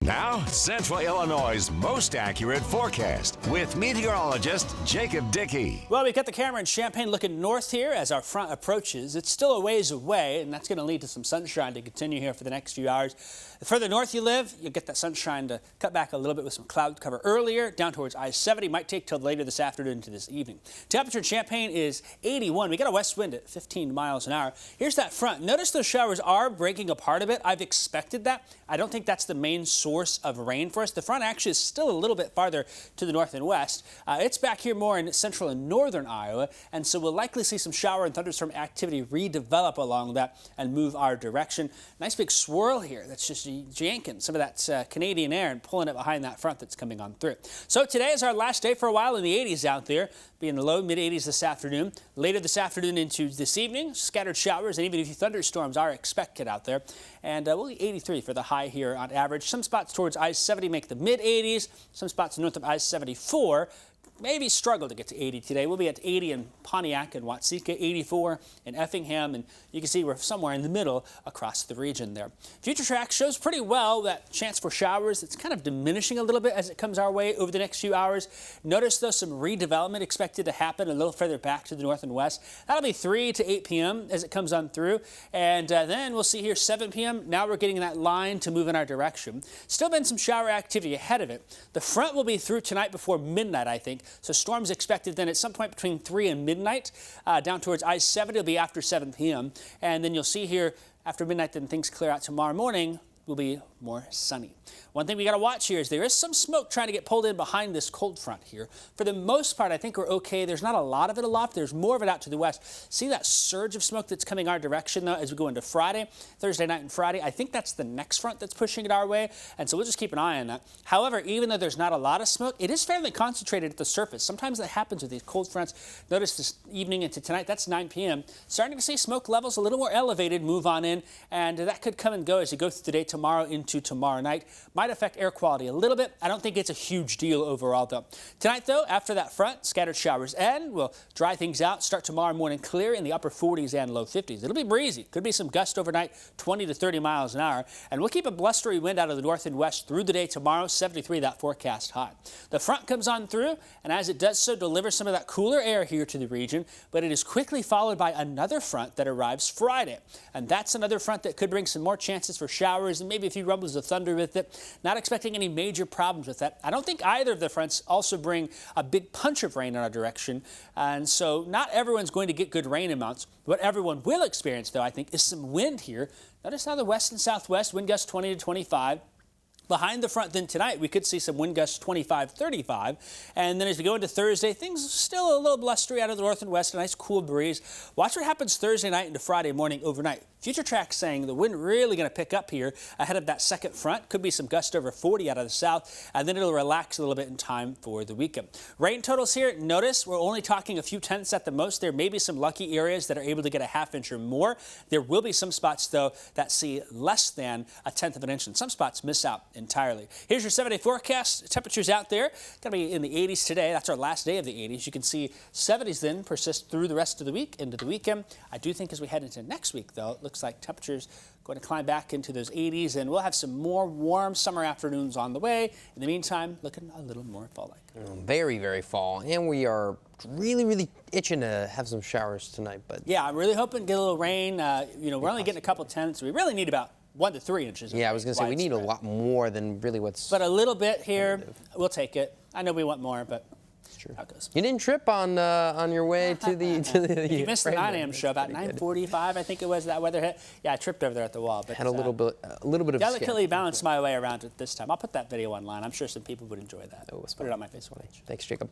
Now, Central Illinois' most accurate forecast with meteorologist Jacob Dickey. Well, we've got the camera in Champaign looking north here as our front approaches. It's still a ways away, and that's going to lead to some sunshine to continue here for the next few hours. The further north you live, you'll get that sunshine to cut back a little bit with some cloud cover earlier down towards I-70. Might take till later this afternoon to this evening. Temperature in Champaign is 81. We got a west wind at 15 miles an hour. Here's that front. Notice those showers are breaking apart a bit. I've expected that. I don't think that's the main source of rain for us. The front actually is still a little bit farther to the north and west. It's back here more in central and northern Iowa, and so we'll likely see some shower and thunderstorm activity redevelop along that and move our direction. Nice big swirl here that's just yanking some of that Canadian air and pulling it behind that front that's coming on through. So today is our last day for a while in the 80s out there. Be in the low mid 80s this afternoon. Later this afternoon into this evening, scattered showers and even a few thunderstorms are expected out there. And we'll be 83 for the high here on average. Some spots towards I-70 make the mid 80s. Some spots north of I-74 maybe struggle to get to 80 today. We'll be at 80 in Pontiac and Watsika, 84 in Effingham, and you can see we're somewhere in the middle across the region there. Future track shows pretty well that chance for showers. It's kind of diminishing a little bit as it comes our way over the next few hours. Notice, though, some redevelopment expected to happen a little further back to the north and west. That'll be 3 to 8 p.m. as it comes on through, and then we'll see here 7 p.m. Now we're getting that line to move in our direction. Still been some shower activity ahead of it. The front will be through tonight before midnight, I think. So storms expected then at some point between 3 and midnight. Down towards I-70 will be after 7 p.m. And then you'll see here after midnight, then things clear out tomorrow morning. Will be more sunny. One thing we got to watch here is there is some smoke trying to get pulled in behind this cold front here. For the most part, I think we're okay. There's not a lot of it aloft. There's more of it out to the west. See that surge of smoke that's coming our direction, though, as we go into Friday, Thursday night and Friday? I think that's the next front that's pushing it our way, and so we'll just keep an eye on that. However, even though there's not a lot of smoke, it is fairly concentrated at the surface. Sometimes that happens with these cold fronts. Notice this evening into tonight, that's 9 p.m. Starting to see smoke levels a little more elevated move on in, and that could come and go as you go through the day tomorrow into tomorrow night. Might affect air quality a little bit. I don't think it's a huge deal overall, though. Tonight, though, after that front, scattered showers end. We'll dry things out. Start tomorrow morning clear in the upper 40s and low 50s. It'll be breezy. Could be some gusts overnight, 20 to 30 miles an hour. And we'll keep a blustery wind out of the north and west through the day tomorrow, 73 that forecast high. The front comes on through, and as it does so, delivers some of that cooler air here to the region, but it is quickly followed by another front that arrives Friday. And that's another front that could bring some more chances for showers and maybe a few rumbles of thunder with it. Not expecting any major problems with that. I don't think either of the fronts also bring a big punch of rain in our direction, and so not everyone's going to get good rain amounts. What everyone will experience, though, I think, is some wind here. Notice how the west and southwest wind gusts 20 to 25. Behind the front, then tonight, we could see some wind gusts 25, 35. And then as we go into Thursday, things still a little blustery out of the north and west, a nice cool breeze. Watch what happens Thursday night into Friday morning overnight. Future track saying the wind really going to pick up here ahead of that second front. Could be some gust over 40 out of the south, and then it'll relax a little bit in time for the weekend. Rain totals here, notice we're only talking a few tenths at the most. There may be some lucky areas that are able to get a half inch or more. There will be some spots, though, that see less than a tenth of an inch, and some spots miss out entirely. Here's your 7-day forecast. Temperatures out there going to be in the 80s today. That's our last day of the 80s. You can see 70s then persist through the rest of the week into the weekend. I do think as we head into next week, though, it looks like temperatures going to climb back into those 80s, and we'll have some more warm summer afternoons on the way. In the meantime, looking a little more fall-like. Very, very fall, and we are really itching to have some showers tonight. But yeah, I'm really hoping to get a little rain. We're only getting a couple tenths. We really need about 1 to 3 inches. Yeah, I was going to say we need a lot more than really what's. But a little bit here, we'll take it. I know we want more, but it's true. How it goes. You didn't trip on your way to the. You missed the 9 a.m. show about 9:45, I think it was. That weather hit. Yeah, I tripped over there at the wall, but had a little bit of delicately balanced my way around it this time. I'll put that video online. I'm sure some people would enjoy that. Let's put it on my Facebook page. Thanks, Jacob.